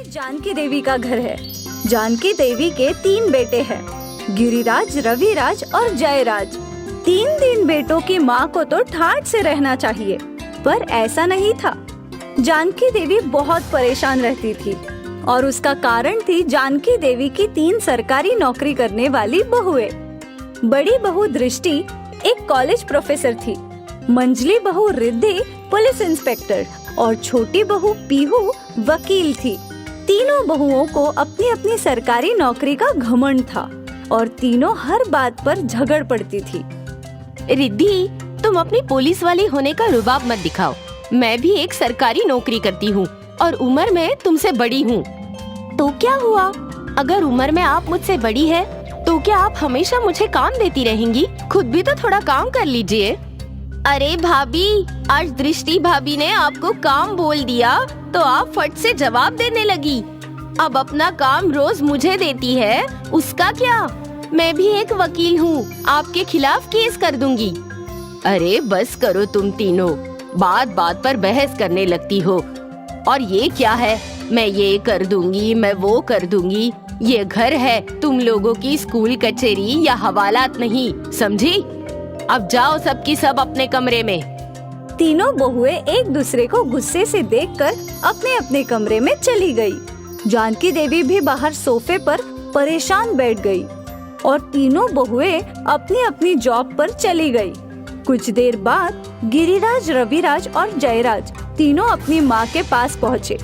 जानकी देवी का घर है। जानकी देवी के 3 बेटे हैं, गिरिराज, रविराज और जयराज। 3 बेटों की माँ को तो ठाठ से रहना चाहिए, पर ऐसा नहीं था। जानकी देवी बहुत परेशान रहती थी और उसका कारण थी जानकी देवी की 3 सरकारी नौकरी करने वाली बहुएं। बड़ी बहू दृष्टि एक कॉलेज प्रोफेसर थी, मंझली बहू रिद्धि पुलिस इंस्पेक्टर और छोटी बहू पीहू वकील थी। तीनों बहुओं को अपनी अपनी सरकारी नौकरी का घमंड था और तीनों हर बात पर झगड़ पड़ती थी। रिद्धि, तुम अपनी पुलिस वाली होने का रुबाब मत दिखाओ। मैं भी एक सरकारी नौकरी करती हूँ और उम्र में तुमसे बड़ी हूँ। तो क्या हुआ? अगर उम्र में आप मुझसे बड़ी है तो क्या आप हमेशा मुझे काम देती रहेंगी? खुद भी तो थोड़ा काम कर लीजिए। अरे भाभी, आज दृष्टि भाभी ने आपको काम बोल दिया तो आप फट से जवाब देने लगी। अब अपना काम रोज मुझे देती है, उसका क्या? मैं भी एक वकील हूँ, आपके खिलाफ केस कर दूंगी। अरे बस करो तुम तीनों, बात बात पर बहस करने लगती हो। और ये क्या है, मैं ये कर दूंगी, मैं वो कर दूंगी। ये घर है, तुम लोगों की स्कूल कचहरी या हवालात नहीं, समझी? अब जाओ सबकी सब अपने कमरे में। तीनों बहुएं एक दूसरे को गुस्से से देखकर अपने अपने कमरे में चली गई। जानकी देवी भी बाहर सोफे पर परेशान बैठ गई और तीनों बहुएं अपनी अपनी जॉब पर चली गई। कुछ देर बाद गिरिराज, रविराज और जयराज तीनों अपनी माँ के पास पहुँचे।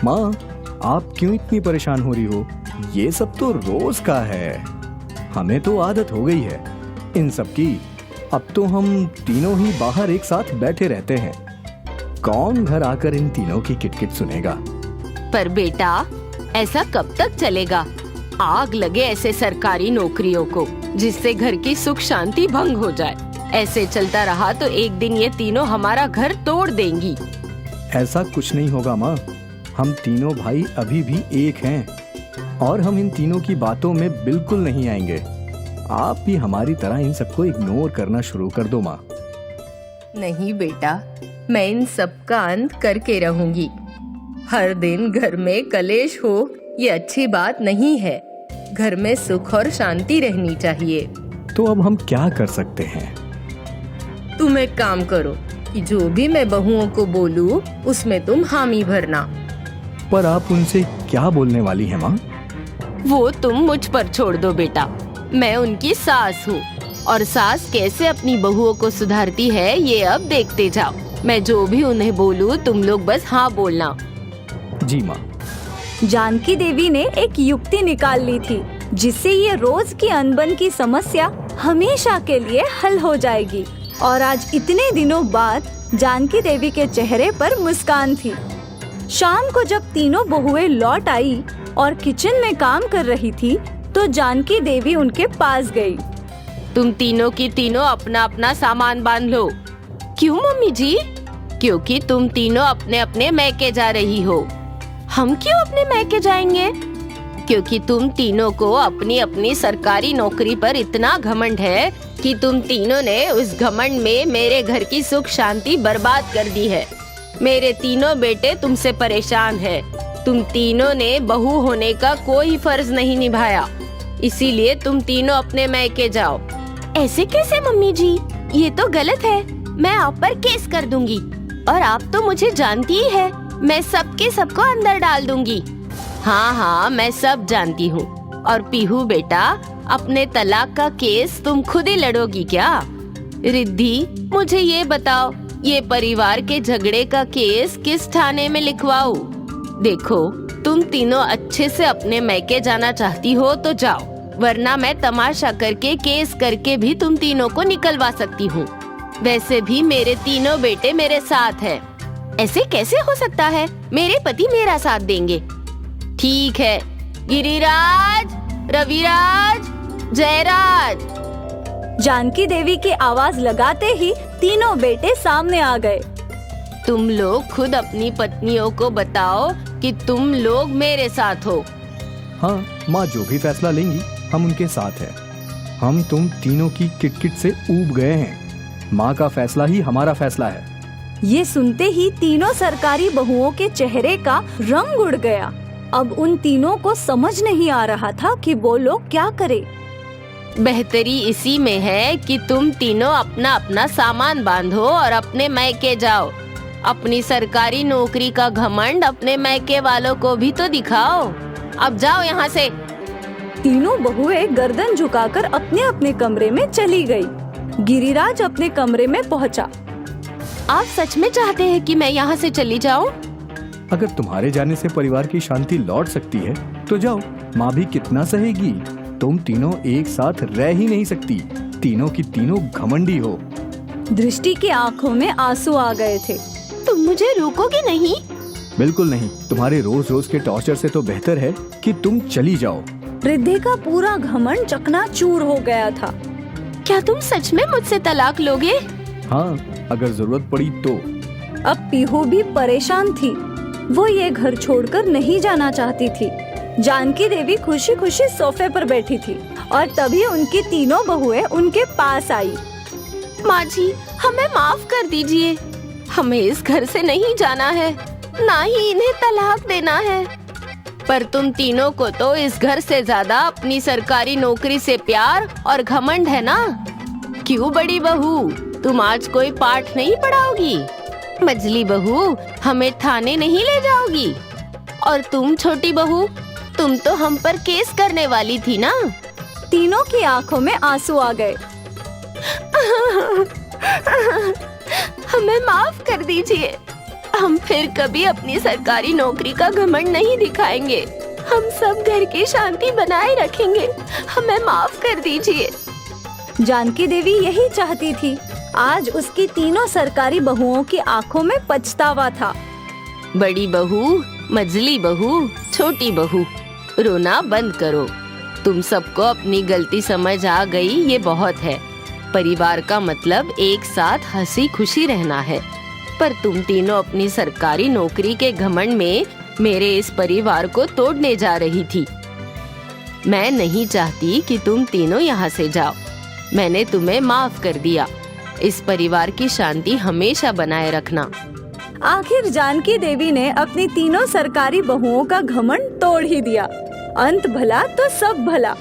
माँ, आप क्यों इतनी परेशान हो रही हो? ये सब तो रोज का है, हमें तो आदत हो गई है इन सब की। अब तो हम तीनों ही बाहर एक साथ बैठे रहते हैं, कौन घर आकर इन तीनों की किटकिट सुनेगा? पर बेटा, ऐसा कब तक चलेगा? आग लगे ऐसे सरकारी नौकरियों को, जिससे घर की सुख शांति भंग हो जाए। ऐसे चलता रहा तो एक दिन ये तीनों हमारा घर तोड़ देंगी। ऐसा कुछ नहीं होगा माँ, हम तीनों भाई अभी भी एक हैं और हम इन तीनों की बातों में बिल्कुल नहीं आएंगे। आप भी हमारी तरह इन सबको इग्नोर करना शुरू कर दो माँ। नहीं बेटा, मैं इन सब का अंत करके रहूंगी। हर दिन घर में कलेश हो, ये अच्छी बात नहीं है। घर में सुख और शांति रहनी चाहिए। तो अब हम क्या कर सकते हैं? तुम एक काम करो कि जो भी मैं बहुओं को बोलूं, उसमें तुम हामी भरना। पर आप उनसे क्या बोलने वाली हैं माँ? वो तुम मुझ पर छोड़ दो बेटा, मैं उनकी सास हूँ और सास कैसे अपनी बहुओं को सुधारती है ये अब देखते जाओ। मैं जो भी उन्हें बोलूँ तुम लोग बस हाँ बोलना। जी माँ। जानकी देवी ने एक युक्ति निकाल ली थी, जिससे ये रोज की अनबन की समस्या हमेशा के लिए हल हो जाएगी। और आज इतने दिनों बाद जानकी देवी के चेहरे पर मुस्कान थी। शाम को जब तीनों बहुएं लौट आई और किचन में काम कर रही थी, तो जानकी देवी उनके पास गई। तुम तीनों की तीनों अपना अपना सामान बांध लो। क्यों मम्मी जी? क्योंकि तुम तीनों अपने अपने मैके जा रही हो। हम क्यों अपने मैके जाएंगे? क्योंकि तुम तीनों को अपनी अपनी सरकारी नौकरी पर इतना घमंड है कि तुम तीनों ने उस घमंड में मेरे घर की सुख शांति बर्बाद कर दी है। मेरे तीनों बेटे तुमसे परेशान हैं। तुम तीनों ने बहू होने का कोई फर्ज नहीं निभाया, इसीलिए तुम तीनों अपने मैके जाओ। ऐसे कैसे मम्मी जी? ये तो गलत है। मैं आप पर केस कर दूंगी और आप तो मुझे जानती ही है, मैं सबके सबको अंदर डाल दूंगी। हाँ हाँ, मैं सब जानती हूँ। और पीहू बेटा, अपने तलाक का केस तुम खुद ही लड़ोगी क्या? रिद्धि, मुझे ये बताओ, ये परिवार के झगड़े का केस किस थाने में लिखवाऊं? देखो, तुम तीनों अच्छे से अपने मैके जाना चाहती हो तो जाओ, वरना मैं तमाशा करके केस करके भी तुम तीनों को निकलवा सकती हूँ। वैसे भी मेरे तीनों बेटे मेरे साथ हैं। ऐसे कैसे हो सकता है? मेरे पति मेरा साथ देंगे। ठीक है, गिरिराज, रविराज, जयराज। जानकी देवी की आवाज लगाते ही तीनों बेटे सामने आ गए। तुम लोग खुद अपनी पत्नियों को बताओ कि तुम लोग मेरे साथ हो। हाँ माँ, जो भी फैसला लेंगी हम उनके साथ हैं। हम तुम तीनों की किटकिट से ऊब गए हैं। माँ का फैसला ही हमारा फैसला है। ये सुनते ही तीनों सरकारी बहुओं के चेहरे का रंग उड़ गया अब उन तीनों को समझ नहीं आ रहा था कि वो लोग क्या करें। बेहतरी इसी में है कि तुम तीनों अपना अपना सामान बांधो और अपने मैके जाओ। अपनी सरकारी नौकरी का घमंड अपने मैके वालों को भी तो दिखाओ। अब जाओ यहाँ से। तीनों बहुएं गर्दन झुकाकर अपने अपने कमरे में चली गई। गिरिराज अपने कमरे में पहुंचा। आप सच में चाहते हैं कि मैं यहाँ से चली जाऊँ? अगर तुम्हारे जाने से परिवार की शांति लौट सकती है तो जाओ, माँ भी कितना सहेगी। तुम तीनों एक साथ रह ही नहीं सकती, तीनों की तीनों घमंडी हो। दृष्टि की आंखों में आंसू आ गए थे। तुम मुझे रोकोगे नहीं? बिल्कुल नहीं, तुम्हारे रोज रोज के टॉर्चर से तो बेहतर है कि तुम चली जाओ। रिद्धि का पूरा घमंड चकनाचूर हो गया था। क्या तुम सच में मुझसे तलाक लोगे? हाँ, अगर जरूरत पड़ी तो। अब पीहू भी परेशान थी। वो ये घर छोड़कर नहीं जाना चाहती थी। जानकी देवी खुशी खुशी सोफे पर बैठी थी और तभी उनकी तीनों बहुएं उनके पास आई। माँ जी, हमें माफ कर दीजिए। हमें इस घर से नहीं जाना है, ना ही इन्हें तलाक देना है। पर तुम तीनों को तो इस घर से ज्यादा अपनी सरकारी नौकरी से प्यार और घमंड है ना? क्यों बड़ी बहू, तुम आज कोई पाठ नहीं पढ़ाओगी? मजली बहू, हमें थाने नहीं ले जाओगी? और तुम छोटी बहू, तुम तो हम पर केस करने वाली थी ना? तीनों की आंखों में आंसू आ गए। हमें माफ कर दीजिए। हम फिर कभी अपनी सरकारी नौकरी का घमंड नहीं दिखाएंगे। हम सब घर की शांति बनाए रखेंगे। हमें माफ कर दीजिए। जानकी देवी यही चाहती थी। आज उसकी तीनों सरकारी बहुओं की आंखों में पछतावा था। बड़ी बहू, मजली बहू, छोटी बहू, रोना बंद करो। तुम सबको अपनी गलती समझ आ गई, ये बहुत है। परिवार का मतलब एक साथ हंसी खुशी रहना है। पर तुम तीनों अपनी सरकारी नौकरी के घमंड में मेरे इस परिवार को तोड़ने जा रही थी। मैं नहीं चाहती कि तुम तीनों यहाँ से जाओ। मैंने तुम्हें माफ कर दिया। इस परिवार की शांति हमेशा बनाए रखना। आखिर जानकी देवी ने अपनी तीनों सरकारी बहुओं का घमंड तोड़ ही दिया। अंत भला तो सब भला।